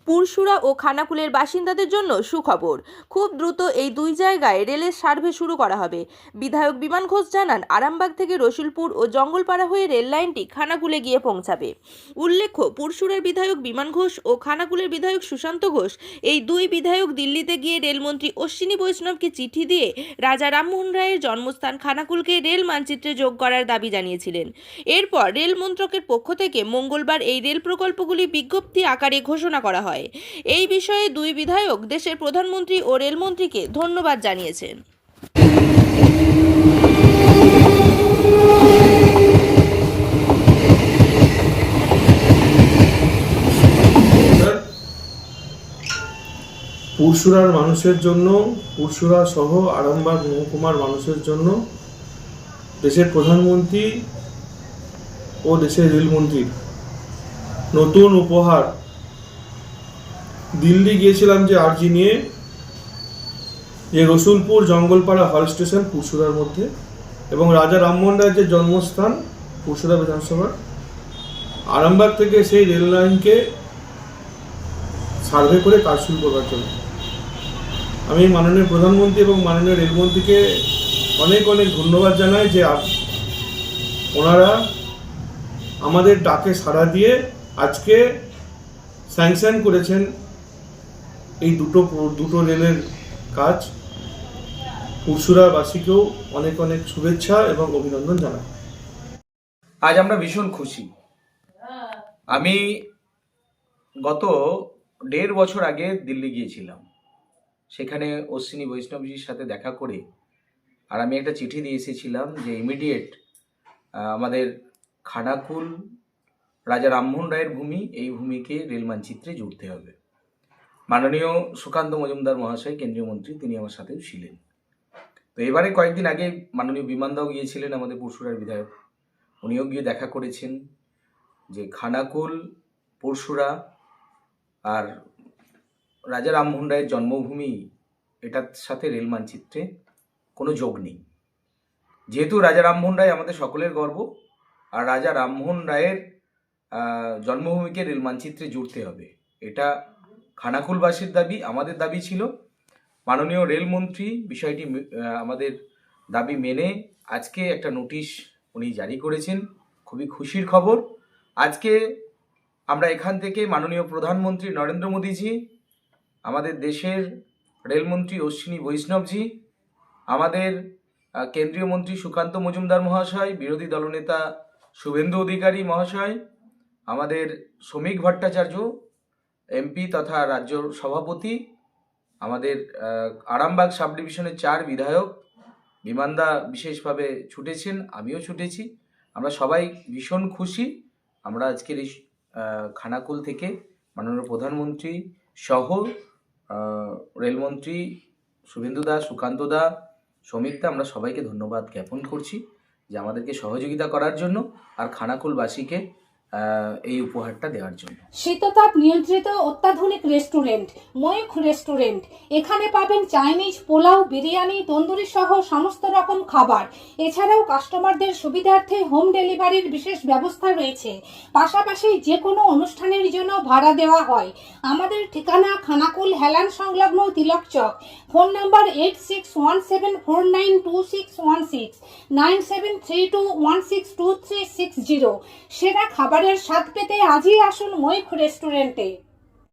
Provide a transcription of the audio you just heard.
পুরসুরা ও খানাকুলের বাসিন্দাদের জন্য সুখবর। খুব দ্রুত এই দুই জায়গায় রেলের সার্ভে শুরু করা হবে। বিধায়ক বিমান ঘোষ জানান, আরামবাগ থেকে রসুলপুর ও জঙ্গলপাড়া হয়ে রেল লাইনটি খানাকুলে গিয়ে পৌঁছাবে। উল্লেখ্য, পুরসুরার বিধায়ক বিমান ঘোষ ও খানাকুলের বিধায়ক সুশান্ত ঘোষ এই দুই বিধায়ক দিল্লিতে গিয়ে রেলমন্ত্রী অশ্বিনী বৈষ্ণবকে চিঠি দিয়ে রাজা রামমোহন রায়ের জন্মস্থান খানাকুলকে রেল মানচিত্রে যোগ করার দাবি জানিয়েছিলেন। এরপর রেল মন্ত্রকের পক্ষ থেকে মঙ্গলবার এই রেল প্রকল্পগুলি বিজ্ঞপ্তি আকারে ঘোষণা করা হয়। এই বিষয়ে দুই বিধায়ক দেশের প্রধানমন্ত্রী ও রেলমন্ত্রীকে ধন্যবাদ জানিয়েছেন। পুরসুরার মানুষের জন্য, পুরসুরা সহ আরামবাগ মহকুমার মানুষের জন্য দেশের প্রধানমন্ত্রী ও দেশের রেলমন্ত্রীর নতুন উপহার। দিল্লি গিয়েছিলাম যে আর্জি নিয়ে, যে রসুলপুর জঙ্গলপাড়া হল স্টেশন পুরসুরার মধ্যে এবং রাজা রামমোহন রায়ের যে জন্মস্থান পুরসুরা বিধানসভার, আরামবাগ থেকে সেই রেল লাইনকে সার্ভে করে কাজ শুরু করার জন্য আমি মাননীয় প্রধানমন্ত্রী এবং মাননীয় রেলমন্ত্রীকে অনেক অনেক ধন্যবাদ জানাই যে ওনারা আমাদের ডাকে সাড়া দিয়ে আজকে স্যাংশন করেছেন এই দুটো রেলের কাজ। পুরসুরাবাসীকেও অনেক অনেক শুভেচ্ছা এবং অভিনন্দন জানাই। আজ আমরা ভীষণ খুশি। আমি গত 1.5 বছর আগে দিল্লি গিয়েছিলাম। সেখানে অশ্বিনী বৈষ্ণবজির সাথে দেখা করে আর আমি একটা চিঠি দিয়ে এসেছিলাম যে ইমিডিয়েট আমাদের খানাকুল রাজা রামমোহন রায়ের ভূমি, এই ভূমিকে রেল মানচিত্রে জুড়তে হবে। মাননীয় সুকান্ত মজুমদার মহাশয়, কেন্দ্রীয় মন্ত্রী, তিনি আমার সাথেও ছিলেন। তো এবারে কয়েকদিন আগে মাননীয় বিমানদাও গিয়েছিলেন, আমাদের পুরসুরার বিধায়ক, উনিও গিয়ে দেখা করেছেন যে খানাকুল, পুরসুরা আর রাজা রামমোহন রায়ের জন্মভূমি, এটার সাথে রেল মানচিত্রে কোনো যোগ নেই। যেহেতু রাজা রামমোহন রায় আমাদের সকলের গর্ব, আর রাজা রামমোহন রায়ের জন্মভূমিকে রেল মানচিত্রে জুড়তে হবে, এটা খানাকুলবাসীর দাবি, আমাদের দাবি ছিল। মাননীয় রেলমন্ত্রী বিষয়টি আমাদের দাবি মেনে আজকে একটা নোটিশ উনি জারি করেছেন। খুবই খুশির খবর। আজকে আমরা এখান থেকে মাননীয় প্রধানমন্ত্রী নরেন্দ্র মোদীজি, আমাদের দেশের রেলমন্ত্রী অশ্বিনী বৈষ্ণবজি, আমাদের কেন্দ্রীয় মন্ত্রী সুকান্ত মজুমদার মহাশয়, বিরোধী দলনেতা শুভেন্দু অধিকারী মহাশয়, আমাদের শ্রমিক ভট্টাচার্য এমপি তথা রাজ্য সভাপতি, আমাদের আরামবাগ সাব ডিভিশনের 4 বিধায়ক, বিমানদা বিশেষভাবে ছুটেছেন, আমিও ছুটেছি। আমরা সবাই ভীষণ খুশি। আমরা আজকের এই খানাকুল থেকে মাননীয় প্রধানমন্ত্রী সহ রেলমন্ত্রী শুভেন্দুদা, সুকান্তদা, শ্রমিকদা, আমরা সবাইকে ধন্যবাদ জ্ঞাপন করছি যে আমাদেরকে সহযোগিতা করার জন্য আর খানাকুলবাসীকে এই উপহারটা দেওয়ার জন্য। শীততাপ নিয়ন্ত্রিত অত্যাধুনিক রেস্টুরেন্ট ময়ূখ রেস্টুরেন্ট। এখানে পাবেন চাইনিজ, পোলাও, বিরিয়ানি, তন্দুরি সহ সমস্ত রকম খাবার। এছাড়াও কাস্টমারদের সুবিধার্থে হোম ডেলিভারির বিশেষ ব্যবস্থা রয়েছে। পাশাপাশি যে কোনো অনুষ্ঠানের জন্য ভাড়া দেওয়া হয়। আমাদের ঠিকানা খানাকুল হেলান সংলগ্ন তিলক চক। Phone number 8617492616, 9732162360। সেরা খাবারের স্বাদ পেতে আজই আসুন ময়ূখ রেস্টুরেন্টে।